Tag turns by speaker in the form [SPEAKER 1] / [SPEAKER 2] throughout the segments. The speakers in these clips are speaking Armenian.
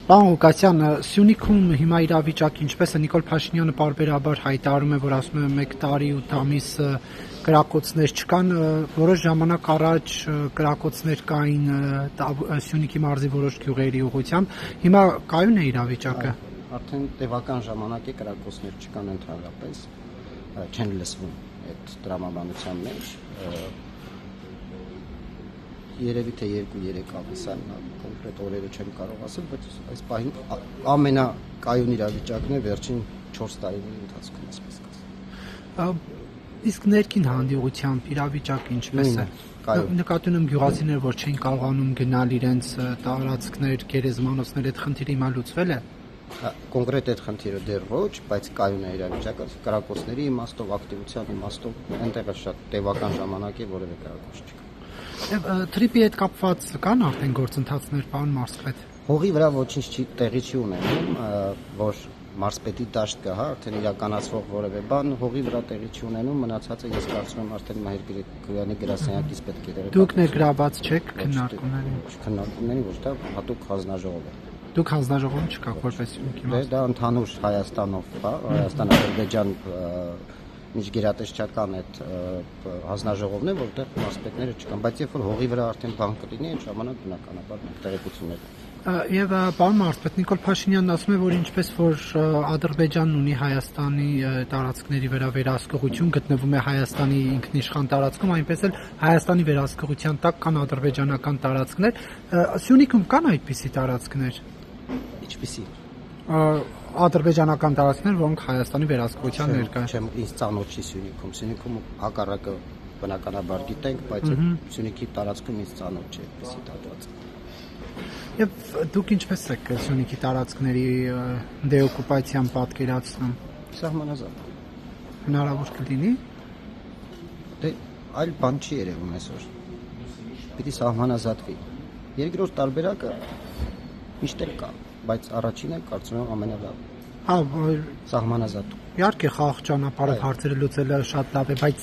[SPEAKER 1] Պարոն Ղուկասյան, Սյունիքում հիմա իրավիճակը ինչպես է, Նիկոլ Փաշինյանը պարբերաբար հայտարարում է, որ ասում է 1 տարի 8 ամիս կրակոցներ չկան, որոշ ժամանակ առաջ կրակոցներ կային Սյունիքի մարզի որոշ գյուղերի ուղղությամբ, հիմա կայուն է իրավիճակը։
[SPEAKER 2] Արդեն տևական ժամանակ է կրակոցներ չկան ընդհանրապես, չեն լսվում այդ տրամաբանության մեջ, երևի թե 2-3 ամիս է, կոնկրետ օրերը չեմ կարող ասել, բայց այս պահին ամենակայուն իրավիճակն է վերջին 4 տարիների ընթացքում, այսպես ասած։
[SPEAKER 1] Իսկ ներքին հանդիպությամբ իրավիճակը ինչպես է։ Նկատի ունեմ գյուղացիներ, որ չէին կարողանում գնալ իրենց տարածքներ, գերեզմանոցներ, այդ խնդիրը հիմա լուծվել է։
[SPEAKER 2] Կոնկրետ այդ խնդիրը դեռ ոչ, բայց կայուն է իրավիճակը, կրակոցների իմաստով, ակտիվության իմաստով, այնտեղ շատ տևական ժամանակ է, որևէ կրակոց չկա։
[SPEAKER 1] Թրիպի հետ կապված կան արդեն գործընթացներ, պարոն մարզպետ։
[SPEAKER 2] Հողի վրա ոչինչ տեղի չի ունենում, որ մարզպետի դաշտ կա, արդեն իրականացվող որևէ բան հողի վրա տեղի չի ունենում, մնացածը ես կարծում եմ արդեն Մհեր Գրիգորյանի գրասենյակից պետք է տեղի։
[SPEAKER 1] Դուք ներգրաված չեք քննարկումներին։
[SPEAKER 2] Քննարկումներին ոչ, դա հատուկ հանձնաժողով է։
[SPEAKER 1] Դուք հանձնաժողովում չկաք որպես Սյունիքի մարզ։
[SPEAKER 2] Դա ընդհանուր Հայաստանով, Հայաստան-Ադրբեջան միջգերատեսչական այդ հանձնաժողովն է, որտեղ մարզպետները չկան, բայց երբ որ հողի վրա արդեն բան կլինի, այն ժամանակ բնականաբար տեղեկություններ։
[SPEAKER 1] Եվ պարոն մարզպետ Նիկոլ Փաշինյանն ասում է, որ ինչպես որ Ադրբեջանն ունի Հայաստանի տարածքների վրա վերահսկողություն, գտնվում է Հայաստանի ինքնիշխան տարածքում, այնպես էլ Հայաստանի վերահսկողության տակ կան ադրբեջանական տարածքներ, Սյունիքում կան այդպիսի տարածքներ։
[SPEAKER 2] Ինչպիսի։
[SPEAKER 1] Ադրբեջանական տարածքներ, որոնք Հայաստանի վերահսկողության ներկա են։
[SPEAKER 2] Չեմ, ինձ ծանոթ չի Սյունիքում հակառակը բնականաբար գիտենք, բայց Սյունիքի տարածքում ինձ ծանոթ չէ այդպիսի տարածք։
[SPEAKER 1] Եվ դուք ինչպես եք Սյունիքի տարածքների դեօկուպացիան պատկերացնում։
[SPEAKER 2] Սահմանազատ։
[SPEAKER 1] Հնարավոր կլինի։
[SPEAKER 2] Դե այլ բան չի երևում այսօր։ Պիտի սահմանազատվի։ Երկրորդ տարբերակը միշտ էլ կա, բայց առաջինը կարծում եմ ամենալավը։ Սահմանազատում։
[SPEAKER 1] Իհարկե խաղաղ ճանապարհով հարցերը լուծելը շատ լավ է, բայց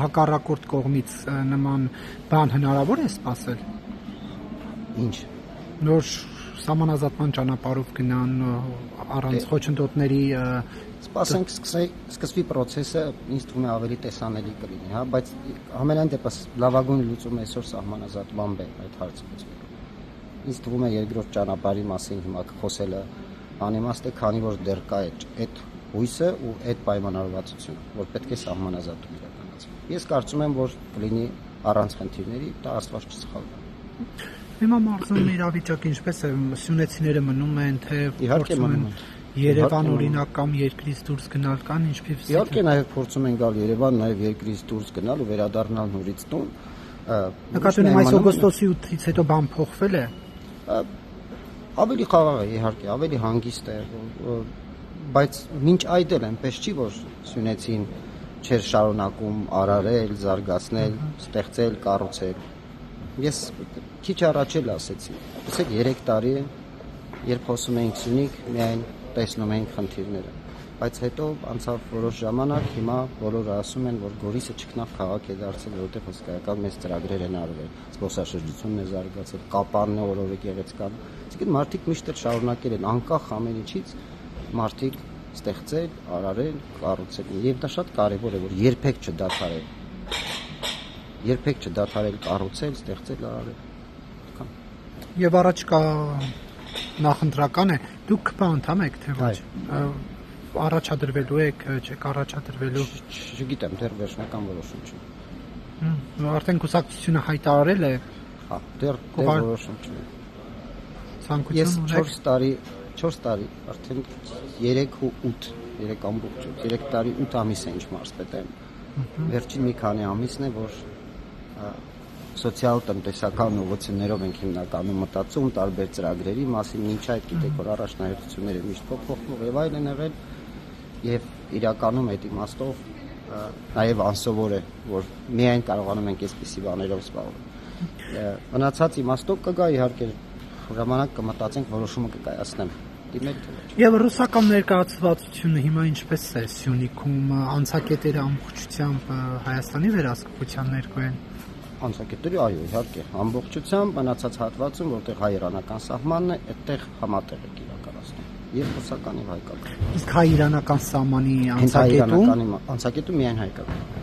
[SPEAKER 1] հակառակորդ կողմից նման բան հնարավոր է սպասել։
[SPEAKER 2] Ինչ։
[SPEAKER 1] Նոր սահմանազատման ճանապարհով գնան առանց խոչընդոտների։
[SPEAKER 2] Սպասենք սկսվի process-ը, ինձ թվում է ավելի տեսանելի կլինի, հա, բայց ամենայն դեպս լավագույն լուծումը այսօր սահմանազատման է այդ հարցը լուծելու։ Ինձ թվում է երկրորդ ճանապարհի մասին հիմա խոսելը անիմաստ է, քանի որ դեռ կա այդ հույսը ու այդ պայմանավորվածությունը, որ պետք է սահմանազատում իրականացվի։ Ես կարծում եմ, որ կլինի առանց խնդիրների, դա Աստված չսխալվի։
[SPEAKER 1] Հիմա մարզում իրավիճակը ինչպես է, սյունեցիները մնում են, թե
[SPEAKER 2] իհարկե մնում են։
[SPEAKER 1] Երևան օրինակ կամ երկրից դուրս գնալ կան, ինչպես։
[SPEAKER 2] Իհարկե նաև փորձում են գալ Երևան, նաև երկրից դուրս գնալ ու վերադառնալ նորից տուն։
[SPEAKER 1] Նկատի ունեմ այս օգոստոսի 8-ից հետո բան փոխվել է։
[SPEAKER 2] Ավելի խաղաղ է, իհարկե, ավելի հանգիստ է, բայց մինչ այդ էլ այնպես չի, որ սյունեցին չէր շարունակում արարել, զարգացնել, ստեղծել, կառուցել։ Ես քիչ առաջ էլ ասեցի, ասեք 3 տարի է, երբ խոսում էինք Սյունիք, միայն տեսնում էինք խնդիրները, բայց հետո անցավ որոշ ժամանակ, հիմա բոլորը ասում են, որ Գորիսը ճգնավ քաղաք է դարձել, որովհետև հսկայական մեծ ծրագրեր են արվել, զբոսաշրջությունն է զարգացել, Կապանն է օրորը գեղեցկան, այսինքն մարդիկ միշտ էլ շարունակել են անկախ ամեն ինչից, մարդիկ ստեղծել, արարել, կառուցել, եւ դա շատ կարեւոր է, որ երբեք չդադարել կառուցել, ստեղծել, արարել։
[SPEAKER 1] Եվ առաջկա նախընտրական է, դուք ԿՊ անդամ եք, թե ոչ։ Առաջադրվելու եք, չեք առաջադրվելու։
[SPEAKER 2] Չգիտեմ, դեռ վերջնական որոշում չի։
[SPEAKER 1] Արդեն կուսակցությունը հայտարարել է։
[SPEAKER 2] Հա, դեռ որոշում չի։
[SPEAKER 1] Ցանկություն
[SPEAKER 2] ունեք։ 4 տարի, արդեն 3 ու 8, 3 տարի 8 ամիս է ինչ մարզպետ եմ։ Վերջին մի քանի ամիսն է, որ սոցիալ-տնտեսական ուղղություններով ենք հիմնականում մտածում տարբեր ծրագրերի մասին, ինչ այդ գիտեք, որ առաջնահերթությունները միշտ փոխվող եւ այլն են եղել եւ իրականում այդ իմաստով նաեւ անսովոր է, որ միայն կարողանում ենք այսպիսի բաներով զբաղվել։ Մնացած իմաստով կգա իհարկե ժամանակ կմտածենք, որոշումը կկայացնենք։
[SPEAKER 1] Եվ ռուսական ներկայացվածությունը հիմա ինչպես է Սյունիքում, անցակետերը ամբողջությամբ Հայաստանի վերահսկողության ներքո են։
[SPEAKER 2] Անցակետերի այո, իհարկե, ամբողջությամբ մնացած հատվածում, որտեղ հայ-իրանական սահմանն է, այդտեղ համատեղ է իրականացնում։ Եվ ռուսական եւ հայկական։
[SPEAKER 1] Իսկ հայ-իրանական սահմանի
[SPEAKER 2] անցակետում միայն հայկական։